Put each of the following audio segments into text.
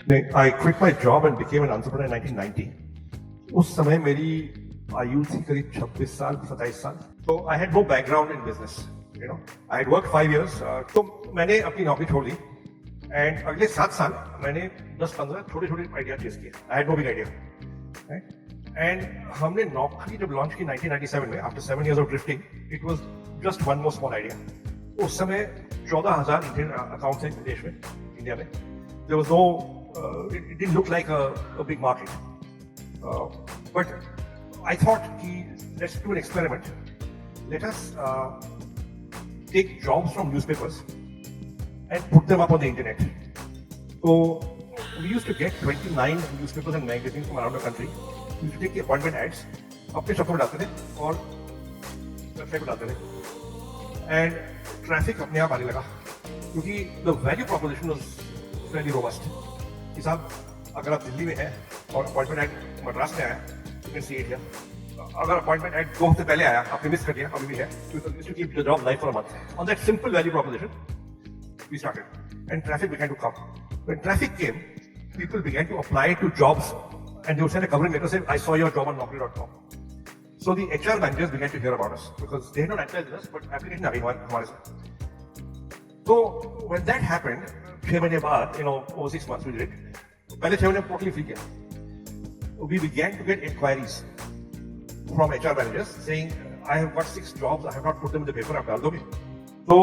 I quit my job and became an entrepreneur in 1990. उस समय मेरी आयु थी करीब 26 साल 27 साल. So I had no background in business. You know, I had worked 5 years. तो मैंने अपनी नौकरी छोड़ दी. And अगले 7 साल मैंने 10-15 छोटे-छोटे आइडिया चेस किए. I had no big idea. Right? And हमने नौकरी जब लॉन्च की 1997 में, after 7 years of drifting, it was just one more small idea. उस समय 14,000 इंडियन अकाउंट्स हैं देश में, इंडिया में. There was no, it didn't look like a big market. But I thought, let's do an experiment. Let us take jobs from newspapers and put them up on the internet. So we used to get 29 newspapers and magazines from around the country. We used to take the appointment ads, अपने शब्दों में डालते थे और website पर डालते थे. And traffic अपने आप आने लगा क्योंकि the value proposition was fairly robust. कि साहब अगर आप दिल्ली में हैं और अपॉइंटमेंट एड मद्रास में आया, you can see it here. अगर अपॉइंटमेंट एड 2 हफ्ते पहले आया, आपने मिस कर दिया, अभी भी है, to keep the job live for a month. On that simple value proposition, we started, and traffic began to come. When traffic came, people began to apply to jobs, and they would send a covering letter saying, "I saw your job on Naukri.com." So the HR managers began to hear about us because they had not advertised us, but application आ गई हमारे साथ. So when that happened, 6 महीने बाद, over 6 months we did it. पहले 6 महीने totally free किया. We began to get inquiries from HR managers saying, I have got 6 jobs, I have not put them in the paper, आप डाल दोगे? So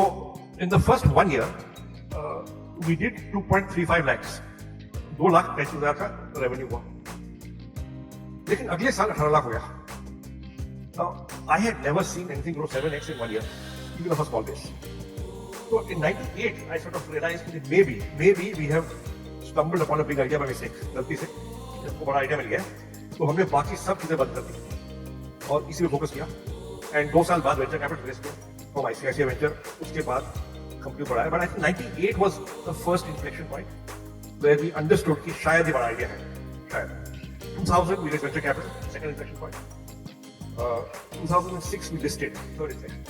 in the first 1 year, we did 2.35 lakhs. 2,35,000 का revenue हुआ. लेकिन अगले साल 18 लाख हो गया. Now, I had never seen anything grow 7x in 1 year, even of a small base. So in 98, I sort of realized that maybe we have stumbled upon a big idea by mistake. गलती से हमको बड़ा idea मिल गया, तो हमने बाकी सब चीजें बंद कर दी और इसी पे फोकस किया. एंड 2 साल बाद वेंचर कैपिटल रेस किया फ्रॉम ICICI वेंचर. उसके बाद कंपनी बढ़ाया. But I think 98 was the first inflection point where we understood कि शायद ये बड़ा आइडिया है. शायद 2000 we raise venture capital, second inflection point. 2006 we listed, third inflection.